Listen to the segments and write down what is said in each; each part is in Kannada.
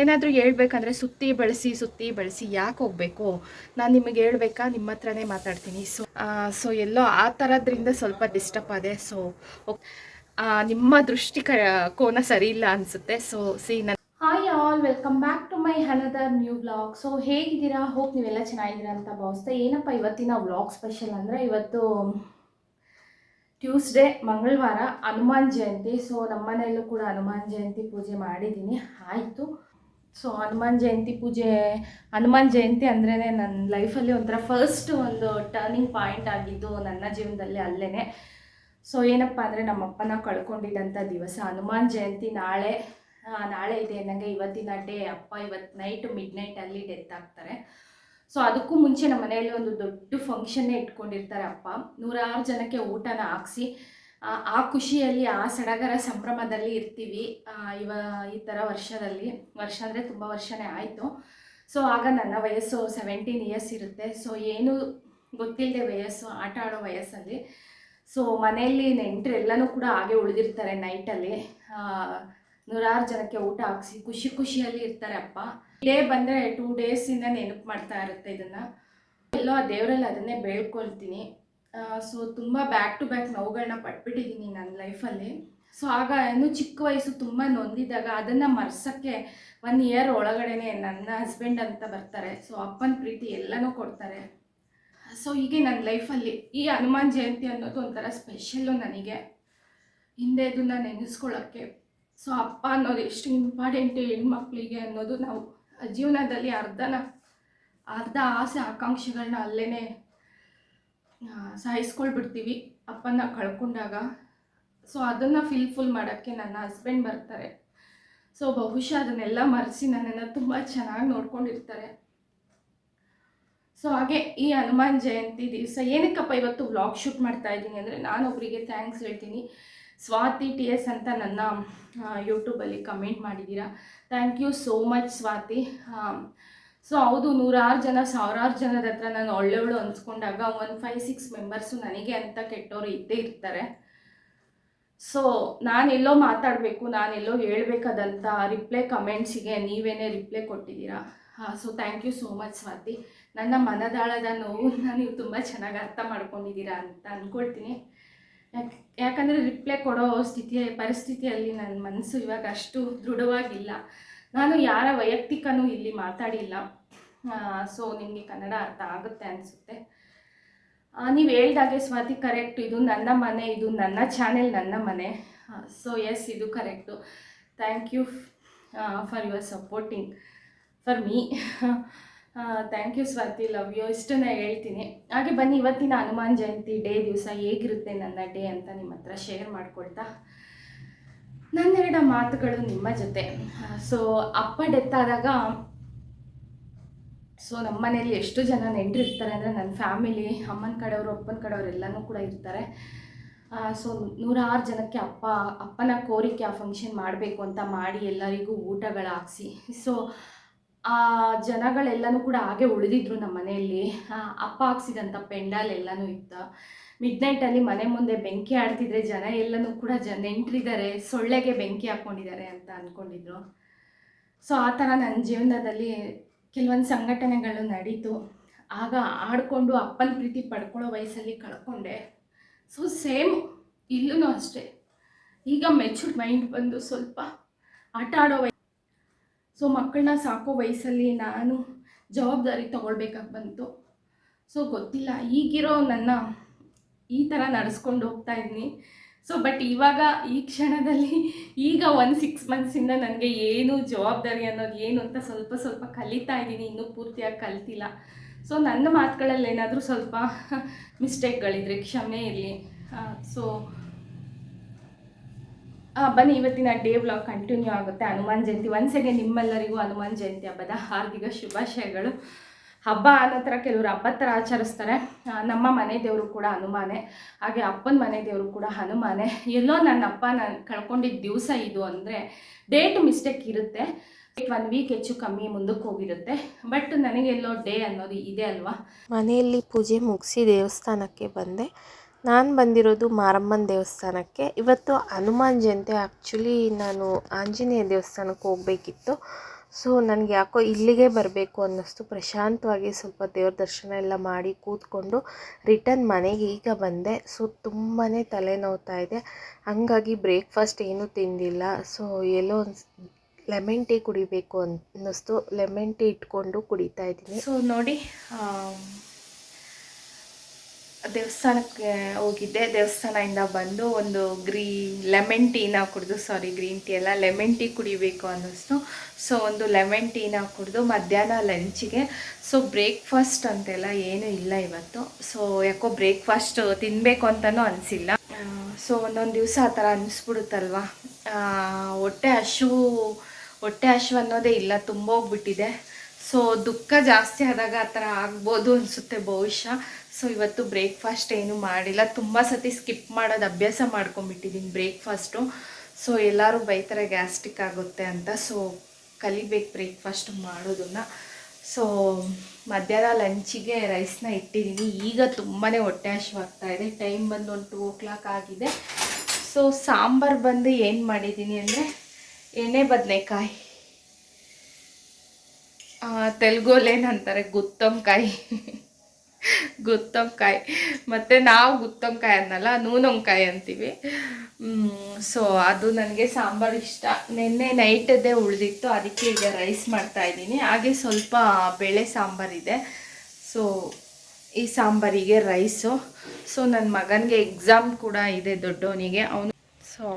ಏನಾದರೂ ಹೇಳ್ಬೇಕಂದ್ರೆ ಸುತ್ತಿ ಬಳಸಿ ಯಾಕೆ ಹೋಗಬೇಕು, ನಾನು ನಿಮಗೆ ಹೇಳ್ಬೇಕಾ, ನಿಮ್ಮ ಹತ್ರನೇ ಮಾತಾಡ್ತೀನಿ. ಸೊ ಎಲ್ಲೋ ಆ ಥರದ್ರಿಂದ ಸ್ವಲ್ಪ ಡಿಸ್ಟರ್ಬ್ ಆದೆ. ಸೊ ನಿಮ್ಮ ಕೋನ ಸರಿ ಇಲ್ಲ ಅನಿಸುತ್ತೆ. So hi all, welcome back to my another new vlog. So ಹೇಗಿದ್ದೀರಾ? ಹೋಪ್ ನೀವೆಲ್ಲ ಚೆನ್ನಾಗಿದ್ದೀರಾ ಅಂತ ಭಾವಿಸ್ತಾ, ಏನಪ್ಪ ಇವತ್ತಿನ ವ್ಲಾಗ್ ಸ್ಪೆಷಲ್ ಅಂದರೆ, ಇವತ್ತು ಟ್ಯೂಸ್ಡೇ ಮಂಗಳವಾರ ಹನುಮಾನ್ ಜಯಂತಿ. ಸೊ ನಮ್ಮನೆಯಲ್ಲೂ ಕೂಡ ಹನುಮಾನ್ ಜಯಂತಿ ಪೂಜೆ ಮಾಡಿದ್ದೀನಿ, ಆಯಿತು. ಸೊ ಹನುಮಾನ್ ಜಯಂತಿ ಅಂದ್ರೇ ನನ್ನ ಲೈಫಲ್ಲಿ ಒಂಥರ ಫಸ್ಟ್ ಒಂದು ಟರ್ನಿಂಗ್ ಪಾಯಿಂಟ್ ಆಗಿದ್ದು ನನ್ನ ಜೀವನದಲ್ಲಿ ಅಲ್ಲೇ. ಸೊ ಏನಪ್ಪ ಅಂದರೆ, ನಮ್ಮಪ್ಪನ ಕಳ್ಕೊಂಡಿದ್ದಂಥ ದಿವಸ ಹನುಮಾನ್ ಜಯಂತಿ. ನಾಳೆ ಇದೆ ನನಗೆ ಇವತ್ತಿನ ಡೇ. ಅಪ್ಪ ಇವತ್ತು ಮಿಡ್ ನೈಟಲ್ಲಿ ಡೆತ್ ಆಗ್ತಾರೆ. ಸೊ ಅದಕ್ಕೂ ಮುಂಚೆ ನಮ್ಮ ಮನೆಯಲ್ಲಿ ಒಂದು ದೊಡ್ಡ ಫಂಕ್ಷನ್ನೇ ಇಟ್ಕೊಂಡಿರ್ತಾರೆ ಅಪ್ಪ. 100 ಜನಕ್ಕೆ ಊಟನ ಹಾಕ್ಸಿ ಆ ಖುಷಿಯಲ್ಲಿ, ಆ ಸಡಗರ ಸಂಭ್ರಮದಲ್ಲಿ ಇರ್ತೀವಿ. ಈ ಥರ ವರ್ಷ ಅಂದರೆ ತುಂಬ ವರ್ಷನೇ ಆಯಿತು. ಸೊ ಆಗ ನನ್ನ ವಯಸ್ಸು 17 ಇಯರ್ಸ್ ಇರುತ್ತೆ. ಸೊ ಏನು ಗೊತ್ತಿಲ್ಲದೆ ವಯಸ್ಸು, ಆಟ ಆಡೋ ವಯಸ್ಸಲ್ಲಿ. ಸೊ ಮನೆಯಲ್ಲಿ ನೆಂಟರೆಲ್ಲನೂ ಕೂಡ ಹಾಗೆ ಉಳಿದಿರ್ತಾರೆ. ನೈಟಲ್ಲಿ 100 ಜನಕ್ಕೆ ಊಟ ಹಾಕ್ಸಿ ಖುಷಿಯಲ್ಲಿ ಇರ್ತಾರೆ ಅಪ್ಪ. ಡೇ ಬಂದರೆ 2 ಡೇಸಿಂದ ನೆನಪು ಮಾಡ್ತಾ ಇರುತ್ತೆ ಇದನ್ನು. ಎಲ್ಲೋ ಆ ದೇವರಲ್ಲಿ ಅದನ್ನೇ ಬೇಳ್ಕೊಳ್ತೀನಿ. ಸೊ ತುಂಬ ಬ್ಯಾಕ್ ಟು ಬ್ಯಾಕ್ ನೋವುಗಳನ್ನ ಪಟ್ಬಿಟ್ಟಿದ್ದೀನಿ ನನ್ನ ಲೈಫಲ್ಲಿ. ಸೊ ಆಗ ಇನ್ನೂ ಚಿಕ್ಕ ವಯಸ್ಸು, ತುಂಬ ನೊಂದಿದ್ದಾಗ ಅದನ್ನು ಮರ್ಸೋಕ್ಕೆ 1 ಇಯರ್ ಒಳಗಡೆ ನನ್ನ ಹಸ್ಬೆಂಡ್ ಅಂತ ಬರ್ತಾರೆ. ಸೊ ಅಪ್ಪನ ಪ್ರೀತಿ ಎಲ್ಲನೂ ಕೊಡ್ತಾರೆ. ಸೊ ಹೀಗೆ ನನ್ನ ಲೈಫಲ್ಲಿ ಈ ಹನುಮಾನ್ ಜಯಂತಿ ಅನ್ನೋದು ಒಂಥರ ಸ್ಪೆಷಲ್ಲು ನನಗೆ, ಹಿಂದೆ ಇದನ್ನು ನೆನೆಸ್ಕೊಳ್ಳೋಕ್ಕೆ. ಸೊ ಅಪ್ಪ ಅನ್ನೋದು ಎಷ್ಟು ಇಂಪಾರ್ಟೆಂಟು ಹೆಣ್ಮಕ್ಳಿಗೆ ಅನ್ನೋದು ನಾವು ಜೀವನದಲ್ಲಿ ಅರ್ಧ ಆಸೆ ಆಕಾಂಕ್ಷೆಗಳನ್ನ ಅಲ್ಲೇ ಸಾಯಿಸ್ಕೊಳ್ಬಿಡ್ತೀವಿ ಅಪ್ಪನ ಕಳ್ಕೊಂಡಾಗ. ಸೊ ಅದನ್ನು ಫುಲ್ ಮಾಡೋಕ್ಕೆ ನನ್ನ ಹಸ್ಬೆಂಡ್ ಬರ್ತಾರೆ. ಸೊ ಬಹುಶಃ ಅದನ್ನೆಲ್ಲ ಮರೆಸಿ ನನ್ನನ್ನು ತುಂಬ ಚೆನ್ನಾಗಿ ನೋಡ್ಕೊಂಡಿರ್ತಾರೆ. ಸೊ ಹಾಗೆ ಈ ಹನುಮಾನ್ ಜಯಂತಿ ದಿವಸ ಏನಕ್ಕಪ್ಪ ಇವತ್ತು ವ್ಲಾಗ್ ಶೂಟ್ ಮಾಡ್ತಾ ಇದ್ದೀನಿ ಅಂದರೆ, ನಾನೊಬ್ಬರಿಗೆ ಥ್ಯಾಂಕ್ಸ್ ಹೇಳ್ತೀನಿ. ಸ್ವಾತಿ TS ಅಂತ ನನ್ನ ಯೂಟ್ಯೂಬಲ್ಲಿ ಕಮೆಂಟ್ ಮಾಡಿದ್ದೀರಾ. Thank you so much Swathi. So ಹೌದು, 100 ಜನ 1000 ಜನದ ಹತ್ರ ನಾನು ಒಳ್ಳೆಯವಳು ಅನ್ಸ್ಕೊಂಡಾಗ 156 ಮೆಂಬರ್ಸು ನನಗೆ ಅಂತ ಕೆಟ್ಟವರು ಇದ್ದೇ ಇರ್ತಾರೆ. ಸೊ ನಾನೆಲ್ಲೋ ಮಾತಾಡಬೇಕು, ನಾನೆಲ್ಲೋ ಹೇಳ್ಬೇಕಾದಂಥ ರಿಪ್ಲೈ ಕಮೆಂಟ್ಸಿಗೆ ನೀವೇನೇ ರಿಪ್ಲೈ ಕೊಟ್ಟಿದ್ದೀರಾ. So thank you so much Swathi. ನನ್ನ ಮನದಾಳದ ನೋವನ್ನ ನೀವು ತುಂಬ ಚೆನ್ನಾಗಿ ಅರ್ಥ ಮಾಡ್ಕೊಂಡಿದ್ದೀರಾ ಅಂತ ಅಂದ್ಕೊಳ್ತೀನಿ. ಯಾಕಂದರೆ ರಿಪ್ಲೈ ಕೊಡೋ ಪರಿಸ್ಥಿತಿಯಲ್ಲಿ ನನ್ನ ಮನಸ್ಸು ಇವಾಗ ಅಷ್ಟು ದೃಢವಾಗಿಲ್ಲ. ನಾನು ಯಾರ ವೈಯಕ್ತಿಕನೂ ಇಲ್ಲಿ ಮಾತಾಡಿಲ್ಲ. ಸೊ ನಿಮಗೆ ಕನ್ನಡ ಅರ್ಥ ಆಗುತ್ತೆ ಅನಿಸುತ್ತೆ. ನೀವು ಹೇಳ್ದಾಗೆ ಸ್ವಾತಿ ಕರೆಕ್ಟು, ಇದು ನನ್ನ ಮನೆ, ಇದು ನನ್ನ ಚಾನೆಲ್, ನನ್ನ ಮನೆ. ಸೊ ಎಸ್, ಇದು correct. Thank you for your supporting for me. Thank you Swathi, love you, ಇಷ್ಟನ್ನ ಹೇಳ್ತೀನಿ. ಹಾಗೆ ಬನ್ನಿ, ಇವತ್ತಿನ ಹನುಮಾನ್ ಜಯಂತಿ ಡೇ ದಿವಸ ಹೇಗಿರುತ್ತೆ ನನ್ನ ಡೇ ಅಂತ ನಿಮ್ಮ ಹತ್ರ ಶೇರ್ ಮಾಡ್ಕೊಳ್ತಾ, ನನ್ನೆರಡು ಮಾತುಗಳು ನಿಮ್ಮ ಜೊತೆ. ಸೊ ಅಪ್ಪ ಡೆತ್ ಆದಾಗ, ಸೊ ನಮ್ಮ ಮನೇಲಿ ಎಷ್ಟು ಜನ ನೆಂಟರು ಇರ್ತಾರೆ ಅಂದರೆ, ನನ್ನ ಫ್ಯಾಮಿಲಿ, ಅಮ್ಮನ ಕಡೆಯವರು, ಅಪ್ಪನ ಕಡೆಯವರು ಎಲ್ಲನೂ ಕೂಡ ಇರ್ತಾರೆ. ಸೊ 100 ಜನಕ್ಕೆ ಅಪ್ಪನ ಕೋರಿಕೆ ಆ ಫಂಕ್ಷನ್ ಮಾಡಬೇಕು ಅಂತ ಮಾಡಿ ಎಲ್ಲರಿಗೂ ಊಟಗಳು ಹಾಕ್ಸಿ. ಸೊ ಆ ಜನಗಳೆಲ್ಲನೂ ಕೂಡ ಹಾಗೆ ಉಳಿದಿದ್ರು ನಮ್ಮ ಮನೆಯಲ್ಲಿ. ಅಪ್ಪ ಹಾಕ್ಸಿದಂಥ ಪೆಂಡಾಲ್ ಎಲ್ಲನೂ ಇತ್ತು. ಮಿಡ್ನೈಟಲ್ಲಿ ಮನೆ ಮುಂದೆ ಬೆಂಕಿ ಆಡ್ತಿದ್ರೆ ಜನ ಎಲ್ಲನೂ ಕೂಡ ನೆಂಟರಿದ್ದಾರೆ, ಸೊಳ್ಳೆಗೆ ಬೆಂಕಿ ಹಾಕ್ಕೊಂಡಿದ್ದಾರೆ ಅಂತ ಅಂದ್ಕೊಂಡಿದ್ರು. ಸೊ ಆ ಥರ ನನ್ನ ಜೀವನದಲ್ಲಿ ಕೆಲವೊಂದು ಸಂಘಟನೆಗಳು ನಡೀತು. ಆಗ ಆಡಿಕೊಂಡು ಅಪ್ಪನ ಪ್ರೀತಿ ಪಡ್ಕೊಳ್ಳೋ ವಯಸ್ಸಲ್ಲಿ ಕಳ್ಕೊಂಡೆ. ಸೊ ಸೇಮ್ ಇಲ್ಲೂ ಅಷ್ಟೇ. ಈಗ ಮೆಚೂರ್ಡ್ ಮೈಂಡ್ ಬಂದು ಸ್ವಲ್ಪ ಆಟ ಆಡೋ ಸೊ ಮಕ್ಕಳನ್ನ ಸಾಕೋ ವಯಸ್ಸಲ್ಲಿ ನಾನು ಜವಾಬ್ದಾರಿ ತೊಗೊಳ್ಬೇಕಾಗಿ ಬಂತು. ಸೊ ಗೊತ್ತಿಲ್ಲ, ಈಗಿರೋ ನನ್ನ ಈ ಥರ ನಡೆಸ್ಕೊಂಡು ಹೋಗ್ತಾ ಇದ್ದೀನಿ. ಸೊ ಬಟ್ ಇವಾಗ ಈ ಕ್ಷಣದಲ್ಲಿ ಈಗ 6 ಮಂತ್ಸಿಂದ ನನಗೆ ಏನು ಜವಾಬ್ದಾರಿ ಅನ್ನೋದು ಏನು ಅಂತ ಸ್ವಲ್ಪ ಕಲಿತಾ ಇದ್ದೀನಿ. ಇನ್ನೂ ಪೂರ್ತಿಯಾಗಿ ಕಲಿತಿಲ್ಲ. ಸೊ ನನ್ನ ಮಾತುಗಳಲ್ಲಿ ಏನಾದರೂ ಸ್ವಲ್ಪ ಮಿಸ್ಟೇಕ್ಗಳಿದ್ರೆ ಕ್ಷಮೆ ಇರಲಿ. ಸೊ ಬನ್ನಿ, ಇವತ್ತಿನ ಡೇ ವ್ಲಾಗ್ ಕಂಟಿನ್ಯೂ ಆಗುತ್ತೆ. ಹನುಮಾನ್ ಜಯಂತಿ ಒಂದ್ಸಗೆ ನಿಮ್ಮೆಲ್ಲರಿಗೂ ಹನುಮಾನ್ ಜಯಂತಿ ಹಬ್ಬದ ಹಾರ್ದಿಕ ಶುಭಾಶಯಗಳು. ಹಬ್ಬ ಅನ್ನೋ ಥರ ಕೆಲವರು ಹಬ್ಬದ ಥರ ಆಚರಿಸ್ತಾರೆ. ನಮ್ಮ ಮನೆ ದೇವರು ಕೂಡ ಹನುಮಾನೇ, ಹಾಗೆ ಅಪ್ಪನ ಮನೆ ದೇವರು ಕೂಡ ಹನುಮಾನೇ. ಎಲ್ಲೋ ನನ್ನ ಅಪ್ಪ ನಾನು ಕಳ್ಕೊಂಡಿದ್ದ ದಿವಸ ಇದು ಅಂದರೆ ಡೇಟ್ ಮಿಸ್ಟೇಕ್ ಇರುತ್ತೆ. 1 ವೀಕ್ ಹೆಚ್ಚು ಕಮ್ಮಿ ಮುಂದಕ್ಕೆ ಹೋಗಿರುತ್ತೆ. ಬಟ್ ನನಗೆಲ್ಲೋ ಡೇ ಅನ್ನೋದು ಇದೆ ಅಲ್ವಾ. ಮನೆಯಲ್ಲಿ ಪೂಜೆ ಮುಗಿಸಿ ದೇವಸ್ಥಾನಕ್ಕೆ ಬಂದೆ. ನಾನು ಬಂದಿರೋದು ಮಾರಮ್ಮನ ದೇವಸ್ಥಾನಕ್ಕೆ. ಇವತ್ತು ಹನುಮಾನ್ ಜಯಂತಿ. ಆ್ಯಕ್ಚುಲಿ ನಾನು ಆಂಜನೇಯ ದೇವಸ್ಥಾನಕ್ಕೆ ಹೋಗಬೇಕಿತ್ತು. ಸೊ ನನಗೆ ಯಾಕೋ ಇಲ್ಲಿಗೆ ಬರಬೇಕು ಅನ್ನಿಸ್ತು. ಪ್ರಶಾಂತವಾಗಿ ಸ್ವಲ್ಪ ದೇವ್ರ ದರ್ಶನ ಎಲ್ಲ ಮಾಡಿ ಕೂತ್ಕೊಂಡು ರಿಟರ್ನ್ ಮನೆಗೆ ಈಗ ಬಂದೆ. ಸೊ ತುಂಬಾ ತಲೆನೋವ್ತಾ ಇದೆ, ಹಂಗಾಗಿ ಬ್ರೇಕ್ಫಾಸ್ಟ್ ಏನೂ ತಿಂದಿಲ್ಲ. ಸೊ ಎಲ್ಲೋ ಲೆಮನ್ ಟೀ ಕುಡಿಬೇಕು ಅನ್ನಿಸ್ತು. ಲೆಮನ್ ಟೀ ಇಟ್ಕೊಂಡು ಕುಡಿತಾ ಇದ್ದೀನಿ. ಸೊ ನೋಡಿ, ದೇವಸ್ಥಾನಕ್ಕೆ ಹೋಗಿದ್ದೆ. ದೇವಸ್ಥಾನದಿಂದ ಬಂದು ಒಂದು ಲೆಮನ್ ಟೀನ ಕುಡಿದು, ಗ್ರೀನ್ ಟೀ ಅಲ್ಲ, ಲೆಮನ್ ಟೀ ಕುಡಿಬೇಕು ಅನ್ನಿಸ್ತು. ಸೊ ಒಂದು ಲೆಮನ್ ಟೀನ ಕುಡಿದು ಮಧ್ಯಾಹ್ನ ಲಂಚಿಗೆ. ಸೊ ಬ್ರೇಕ್ಫಾಸ್ಟ್ ಅಂತೆಲ್ಲ ಏನೂ ಇಲ್ಲ ಇವತ್ತು. ಸೊ ಯಾಕೋ ಬ್ರೇಕ್ಫಾಸ್ಟ್ ತಿನ್ನಬೇಕು ಅಂತಲೂ ಅನಿಸಿಲ್ಲ. ಸೊ ಒಂದೊಂದು ದಿವಸ ಆ ಥರ ಅನ್ನಿಸ್ಬಿಡುತ್ತಲ್ವ, ಹೊಟ್ಟೆ ಹಶು ಅನ್ನೋದೇ ಇಲ್ಲ, ತುಂಬ ಹೋಗ್ಬಿಟ್ಟಿದೆ. ಸೊ ದುಃಖ ಜಾಸ್ತಿ ಆದಾಗ ಆ ಥರ ಆಗ್ಬೋದು ಅನಿಸುತ್ತೆ ಬಹುಶಃ. ಸೊ ಇವತ್ತು ಬ್ರೇಕ್ಫಾಸ್ಟ್ ಏನೂ ಮಾಡಿಲ್ಲ. ತುಂಬ ಸತಿ ಸ್ಕಿಪ್ ಮಾಡೋದು ಅಭ್ಯಾಸ ಮಾಡ್ಕೊಂಬಿಟ್ಟಿದ್ದೀನಿ ಬ್ರೇಕ್ಫಾಸ್ಟು. ಸೊ ಎಲ್ಲರೂ ಬೈತಾರೆ ಗ್ಯಾಸ್ಟ್ರಿಕ್ ಆಗುತ್ತೆ ಅಂತ. ಸೊ ಕಲಿಬೇಕು ಬ್ರೇಕ್ಫಾಸ್ಟ್ ಮಾಡೋದನ್ನು. ಸೊ ಮಧ್ಯಾಹ್ನ ಲಂಚಿಗೆ ರೈಸ್ನ ಇಟ್ಟಿದ್ದೀನಿ. ಈಗ ತುಂಬಾ ಹೊಟ್ಟೆ ಹಸಿವಾಗ್ತಾಯಿದೆ. ಟೈಮ್ ಬಂದು ಒಂದು 2 o'clock ಆಗಿದೆ. ಸೊ ಸಾಂಬಾರು ಬಂದು ಏನು ಮಾಡಿದ್ದೀನಿ ಅಂದರೆ ಎಣ್ಣೆ ಬದನೆಕಾಯಿ, ತೆಲುಗಲ್ಲಿ ಏನಂತಾರೆ ಗುತ್ತೊಂಕಾಯಿ ಮತ್ತು ನಾವು ಗುತ್ತೊಂಕಾಯಿ ಅನ್ನಲ್ಲ, ನೂನೊಂಕಾಯಿ ಅಂತೀವಿ. ಸೊ ಅದು ನನಗೆ ಸಾಂಬಾರು ಇಷ್ಟ. ನಿನ್ನೆ ನೈಟದ್ದೇ ಉಳಿದಿತ್ತು, ಅದಕ್ಕೆ ಈಗ ರೈಸ್ ಮಾಡ್ತಾಯಿದ್ದೀನಿ. ಹಾಗೆ ಸ್ವಲ್ಪ ಬೇಳೆ ಸಾಂಬಾರಿದೆ. ಸೊ ಈ ಸಾಂಬಾರಿಗೆ ರೈಸು. ಸೊ ನನ್ನ ಮಗನಿಗೆ ಎಕ್ಸಾಮ್ ಕೂಡ ಇದೆ, ದೊಡ್ಡವನಿಗೆ.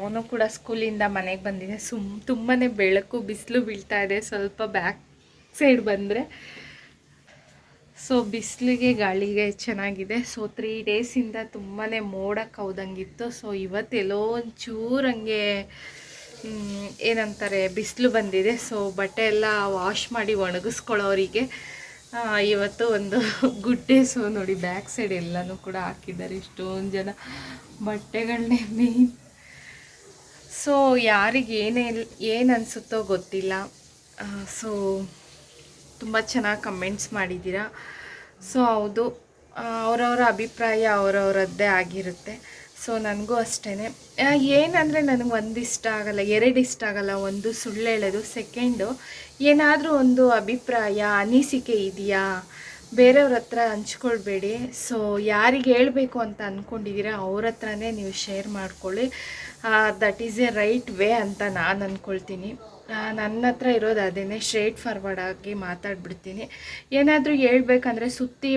ಅವನು ಕೂಡ ಸ್ಕೂಲಿಂದ ಮನೆಗೆ ಬಂದಿದೆ. ತುಂಬಾ ಬೆಳಕು, ಬಿಸಿಲು ಬೀಳ್ತಾ ಇದೆ. ಸ್ವಲ್ಪ ಬ್ಯಾಕ್ ಸೈಡ್ ಬಂದರೆ ಸೊ ಬಿಸಿಲಿಗೆ ಗಾಳಿಗೆ ಚೆನ್ನಾಗಿದೆ. ಸೊ 3 ಡೇಸಿಂದ ತುಂಬಾ ಮೋಡ ಕೌದಂಗಿತ್ತು. ಸೊ ಇವತ್ತೆಲ್ಲೋ ಒಂಚೂರು ಹಂಗೆ ಏನಂತಾರೆ ಬಿಸಿಲು ಬಂದಿದೆ. ಸೊ ಬಟ್ಟೆ ಎಲ್ಲ ವಾಶ್ ಮಾಡಿ ಒಣಗಿಸ್ಕೊಳ್ಳೋರಿಗೆ ಇವತ್ತು ಒಂದು ಗುಡ್ ಡೇ. ಸೊ ನೋಡಿ ಬ್ಯಾಕ್ ಸೈಡ್ ಎಲ್ಲನೂ ಕೂಡ ಹಾಕಿದ್ದಾರೆ, ಇಷ್ಟೊಂದು ಜನ ಬಟ್ಟೆಗಳನ್ನೇ ಮೇನ್. ಸೊ ಯಾರಿಗೆ ಏನು ಅನಿಸುತ್ತೋ ಗೊತ್ತಿಲ್ಲ. ಸೊ ತುಂಬ ಚೆನ್ನಾಗಿ ಕಮೆಂಟ್ಸ್ ಮಾಡಿದ್ದೀರಾ. ಸೊ ಹೌದು, ಅವರವರ ಅಭಿಪ್ರಾಯ ಅವರವರದ್ದೇ ಆಗಿರುತ್ತೆ. ಸೊ ನನಗೂ ಅಷ್ಟೇ. ಏನಂದರೆ ನನಗೆ ಒಂದು ಇಷ್ಟ ಆಗಲ್ಲ, 2 ಇಷ್ಟ ಆಗಲ್ಲ. ಒಂದು ಸುಳ್ಳು ಹೇಳೋದು, ಸೆಕೆಂಡು ಏನಾದರೂ ಒಂದು ಅಭಿಪ್ರಾಯ ಅನಿಸಿಕೆ ಇದೆಯಾ ಬೇರೆಯವ್ರ ಹತ್ರ ಹಂಚ್ಕೊಳ್ಬೇಡಿ. ಸೊ ಯಾರಿಗೆ ಹೇಳಬೇಕು ಅಂತ ಅಂದ್ಕೊಂಡಿದ್ದೀರಾ ಅವ್ರ ಹತ್ರನೇ ನೀವು ಶೇರ್ ಮಾಡ್ಕೊಳ್ಳಿ. That is A right way ಅಂತ ನಾನು ಅಂದ್ಕೊಳ್ತೀನಿ. ನನ್ನ ಹತ್ರ ಇರೋದು ಅದೇ, ಸ್ಟ್ರೇಟ್ ಫಾರ್ವರ್ಡಾಗಿ ಮಾತಾಡ್ಬಿಡ್ತೀನಿ. ಏನಾದರೂ ಹೇಳ್ಬೇಕಂದ್ರೆ ಸುತ್ತಿ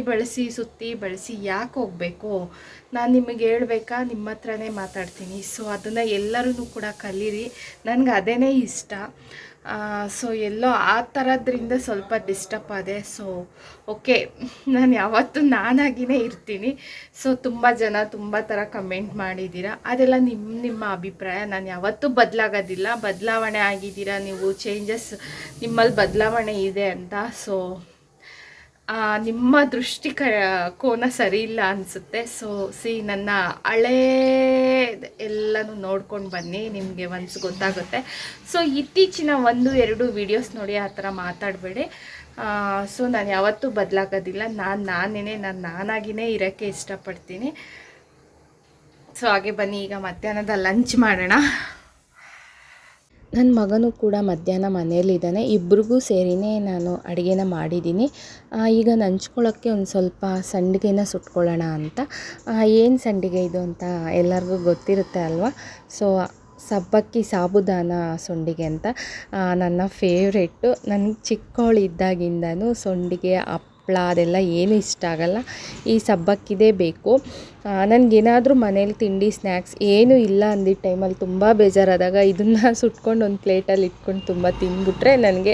ಬಳಸಿ ಯಾಕೆ ಹೋಗಬೇಕು? ನಾನು ನಿಮಗೆ ಹೇಳ್ಬೇಕಾ, ನಿಮ್ಮ ಹತ್ರನೇ ಮಾತಾಡ್ತೀನಿ. ಸೊ ಅದನ್ನು ಎಲ್ಲರೂ ಕೂಡ ಕಲೀರಿ, ನನಗೆ ಅದೇ ಇಷ್ಟ. ಸೊ ಎಲ್ಲೋ ಆ ಥರದ್ರಿಂದ ಸ್ವಲ್ಪ ಡಿಸ್ಟರ್ಬ್ ಆದೆ. ಸೊ ಓಕೆ, ನಾನು ಯಾವತ್ತೂ ನಾನಾಗಿಯೇ ಇರ್ತೀನಿ. ಸೊ ತುಂಬ ಜನ ತುಂಬ ಥರ ಕಮೆಂಟ್ ಮಾಡಿದ್ದೀರಾ, ಅದೆಲ್ಲ ನಿಮ್ಮ ಅಭಿಪ್ರಾಯ. ನಾನು ಯಾವತ್ತೂ ಬದಲಾಗೋದಿಲ್ಲ. ಬದಲಾವಣೆ ಆಗಿದ್ದೀರಾ ನೀವು, ಚೇಂಜಸ್ ನಿಮ್ಮಲ್ಲಿ ಬದಲಾವಣೆ ಇದೆ ಅಂತ. ಸೊ ನಿಮ್ಮ ಕೋನ ಸರಿ ಇಲ್ಲ ಅನಿಸುತ್ತೆ. ಸೊ ನನ್ನ ಹಳೇ ಎಲ್ಲನೂ ನೋಡ್ಕೊಂಡು ಬನ್ನಿ, ನಿಮಗೆ ಒನ್ಸ್ ಗೊತ್ತಾಗುತ್ತೆ. ಸೊ ಇತ್ತೀಚಿನ 1-2 ವೀಡಿಯೋಸ್ ನೋಡಿ ಆ ಥರ ಮಾತಾಡಬೇಡಿ. ಸೊ ನಾನು ಯಾವತ್ತೂ ಬದಲಾಗೋದಿಲ್ಲ. ನಾನಾಗಿಯೇ ಇರೋಕ್ಕೆ ಇಷ್ಟಪಡ್ತೀನಿ. ಸೊ ಹಾಗೆ ಬನ್ನಿ, ಈಗ ಮಧ್ಯಾಹ್ನದ ಲಂಚ್ ಮಾಡೋಣ. ನನ್ನ ಮಗನೂ ಕೂಡ ಮಧ್ಯಾಹ್ನ ಮನೆಯಲ್ಲಿದ್ದಾನೆ. ಇಬ್ರಿಗೂ ಸೇರಿನೇ ನಾನು ಅಡುಗೆನ ಮಾಡಿದ್ದೀನಿ. ಈಗ ನಂಚ್ಕೊಳ್ಳೋಕ್ಕೆ ಒಂದು ಸ್ವಲ್ಪ ಸಂಡಿಗೆನ ಸುಟ್ಕೊಳ್ಳೋಣ ಅಂತ. ಏನು ಸಂಡಿಗೆ ಇದು ಅಂತ ಎಲ್ಲರಿಗೂ ಗೊತ್ತಿರುತ್ತೆ ಅಲ್ವಾ. ಸೊ ಸಬ್ಬಕ್ಕಿ ಸಾಬುದಾನ ಸಂಡಿಗೆ ಅಂತ ನನ್ನ ಫೇವ್ರೆಟ್ಟು. ನನಗೆ ಚಿಕ್ಕವಳಿದ್ದಾಗಿಂದನೂ ಸಂಡಿಗೆ ಹಪ್ಪಳ ಅದೆಲ್ಲ ಏನೂ ಇಷ್ಟ ಆಗಲ್ಲ, ಈ ಸಬ್ಬಕ್ಕಿದೇ ಬೇಕು. ನನಗೇನಾದರೂ ಮನೇಲಿ ತಿಂಡಿ ಸ್ನ್ಯಾಕ್ಸ್ ಏನೂ ಇಲ್ಲ ಅಂದಿದ್ದ ಟೈಮಲ್ಲಿ ತುಂಬ ಬೇಜಾರಾದಾಗ ಇದನ್ನು ಸುಟ್ಕೊಂಡು ಒಂದು ಪ್ಲೇಟಲ್ಲಿ ಇಟ್ಕೊಂಡು ತುಂಬ ತಿಂದ್ಬಿಟ್ರೆ ನನಗೆ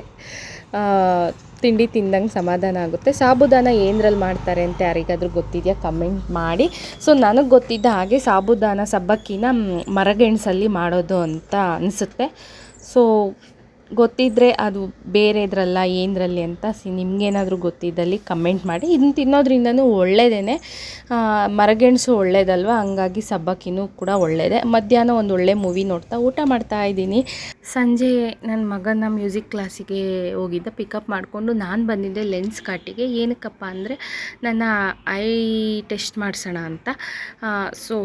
ತಿಂಡಿ ತಿಂದಂಗೆ ಸಮಾಧಾನ ಆಗುತ್ತೆ. ಸಾಬುದಾನ ಏನರಲ್ಲಿ ಮಾಡ್ತಾರೆ ಅಂತ ಯಾರಿಗಾದರೂ ಗೊತ್ತಿದೆಯಾ ಕಮೆಂಟ್ ಮಾಡಿ. ಸೊ ನನಗೆ ಗೊತ್ತಿದ್ದ ಹಾಗೆ ಸಾಬುದಾನ ಸಬ್ಬಕ್ಕಿನ ಮರಗೆಣಸಲ್ಲಿ ಮಾಡೋದು ಅಂತ ಅನಿಸುತ್ತೆ. ಸೊ ಗೊತ್ತಿದ್ದರೆ ಅದು ಬೇರೆ ಇದ್ರಲ್ಲ ಏನರಲ್ಲಿ ಅಂತ ನಿಮಗೇನಾದರೂ ಗೊತ್ತಿದ್ದಲ್ಲಿ ಕಮೆಂಟ್ ಮಾಡಿ. ಇದನ್ನು ತಿನ್ನೋದ್ರಿಂದನೂ ಒಳ್ಳೆಯದೇ, ಮರಗೆಣಸು ಒಳ್ಳೇದಲ್ವ, ಹಂಗಾಗಿ ಸಬ್ಬಕ್ಕಿನೂ ಕೂಡ ಒಳ್ಳೆಯದೇ. ಮಧ್ಯಾಹ್ನ ಒಂದು ಒಳ್ಳೆ ಮೂವಿ ನೋಡ್ತಾ ಊಟ ಮಾಡ್ತಾ ಇದ್ದೀನಿ. ಸಂಜೆ ನನ್ನ ಮಗನ ಮ್ಯೂಸಿಕ್ ಕ್ಲಾಸಿಗೆ ಹೋಗಿದ್ದೆ, ಪಿಕಪ್ ಮಾಡಿಕೊಂಡು ನಾನು ಬಂದಿದ್ದೆ ಲೆನ್ಸ್ ಕಾಟಿಗೆ. ಏನಕ್ಕಪ್ಪ ಅಂದರೆ ನನ್ನ ಐ ಟೆಸ್ಟ್ ಮಾಡಿಸೋಣ ಅಂತ. ಸೊ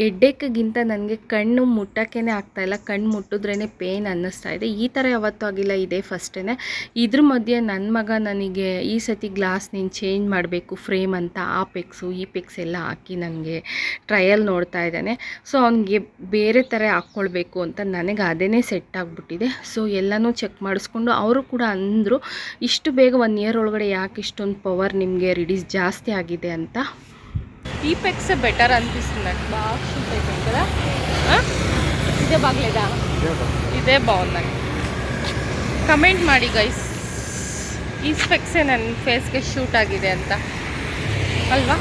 ಹೆಡ್ಡೇಕ್ಗಿಂತ ನನಗೆ ಕಣ್ಣು ಮುಟ್ಟೋಕ್ಕೇ ಆಗ್ತಾಯಿಲ್ಲ, ಕಣ್ಣು ಮುಟ್ಟಿದ್ರೇ ಪೇಯ್ನ್ ಅನ್ನಿಸ್ತಾ ಇದೆ. ಈ ಥರ ಯಾವತ್ತೂ ಆಗಿಲ್ಲ, ಇದೇ ಫಸ್ಟೇ. ಇದ್ರ ಮಧ್ಯೆ ನನ್ನ ಮಗ ನನಗೆ ಈ ಸತಿ ಗ್ಲಾಸ್ ನೀನು ಚೇಂಜ್ ಮಾಡಬೇಕು ಫ್ರೇಮ್ ಅಂತ ಈ ಪೆಕ್ಸ್ ಎಲ್ಲ ಹಾಕಿ ನನಗೆ ಟ್ರಯಲ್ ನೋಡ್ತಾ ಇದ್ದಾನೆ. ಸೊ ಅವನಿಗೆ ಬೇರೆ ಥರ ಹಾಕ್ಕೊಳ್ಬೇಕು ಅಂತ ನನಗೆ ಅದೇ ಸೆಟ್ ಆಗಿಬಿಟ್ಟಿದೆ. ಸೊ ಎಲ್ಲನೂ ಚೆಕ್ ಮಾಡಿಸ್ಕೊಂಡು ಅವರು ಕೂಡ ಅಂದರು, ಇಷ್ಟು ಬೇಗ 1 ಇಯರ್ ಒಳಗಡೆ ಯಾಕೆ ಇಷ್ಟೊಂದು ಪವರ್ ನಿಮಗೆ ರಿಡ್ಯೂಸ್ ಜಾಸ್ತಿ ಆಗಿದೆ ಅಂತ. ಈ ಪೆಕ್ಸ್ ಬೆಟರ್ ಅನಿಪಿస్తుంది నాకు బాగా షూట్ అయిపోయింది కదా. ఇదే బాగలేదా? ఇదే బాగుంది నాకు. ಕಮೆಂಟ್ ಮಾಡಿ ಗೈಸ್, ಈ ಸ್ಪೆಕ್ಸೇ ನನ್ನ ಫೇಸ್ಗೆ ಶೂಟ್ ಆಗಿದೆ ಅಂತ ಅಲ್ವಾ.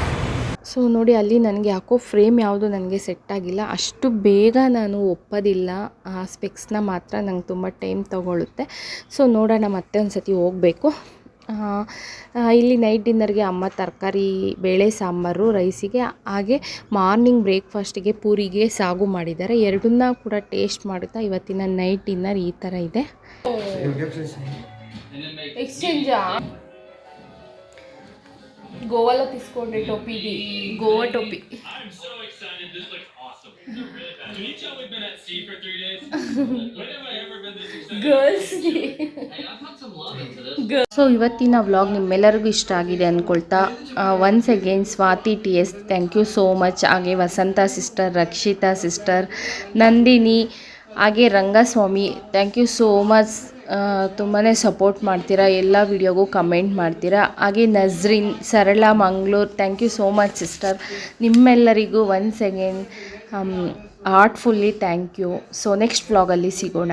ಸೊ ನೋಡಿ, ಅಲ್ಲಿ ನನಗೆ ಯಾಕೋ ಫ್ರೇಮ್ ಯಾವುದು ನನಗೆ ಸೆಟ್ ಆಗಿಲ್ಲ. ಅಷ್ಟು ಬೇಗ ನಾನು ಒಪ್ಪೋದಿಲ್ಲ, ಆ ಸ್ಪೆಕ್ಸ್ನ ಮಾತ್ರ ನಂಗೆ ತುಂಬ ಟೈಮ್ ತೊಗೊಳುತ್ತೆ. ಸೊ ನೋಡೋಣ, ಮತ್ತೆ ಒಂದು ಸತಿ ಹೋಗಬೇಕು. ಇಲ್ಲಿ ನೈಟ್ ಡಿನ್ನರ್ಗೆ ಅಮ್ಮ ತರಕಾರಿ ಬೇಳೆ ಸಾಂಬಾರು ರೈಸಿಗೆ, ಹಾಗೆ ಮಾರ್ನಿಂಗ್ ಬ್ರೇಕ್ಫಾಸ್ಟಿಗೆ ಪೂರಿಗೆ ಸಾಗು ಮಾಡಿದ್ದಾರೆ. ಎರಡನ್ನ ಕೂಡ ಟೇಸ್ಟ್ ಮಾಡುತ್ತಾ ಇವತ್ತಿನ ನೈಟ್ ಡಿನ್ನರ್ ಈ ಥರ ಇದೆ. ಎಕ್ಸ್ಚೇಂಜಾ ಗೋವಾలో తీసుకోండి టోపీది, గోవా టోపీ. ಸೊ ಇವತ್ತಿನ ವ್ಲಾಗ್ ನಿಮ್ಮೆಲ್ಲರಿಗೂ ಇಷ್ಟ ಆಗಿದೆ ಅಂದ್ಕೊಳ್ತಾ, once again Swathi TS thank you so much. ಹಾಗೆ ವಸಂತ ಸಿಸ್ಟರ್, ರಕ್ಷಿತಾ ಸಿಸ್ಟರ್, ನಂದಿನಿ, ಹಾಗೆ Rangaswamy thank you so much. ತುಂಬಾ ಸಪೋರ್ಟ್ ಮಾಡ್ತೀರಾ, ಎಲ್ಲ ವಿಡಿಯೋಗೂ ಕಮೆಂಟ್ ಮಾಡ್ತೀರಾ. ಹಾಗೆ Nazrin, Sarala Mangaluru thank you so much sister. ನಿಮ್ಮೆಲ್ಲರಿಗೂ once again heartfully thank you. So next ವ್ಲಾಗಲ್ಲಿ ಸಿಗೋಣ.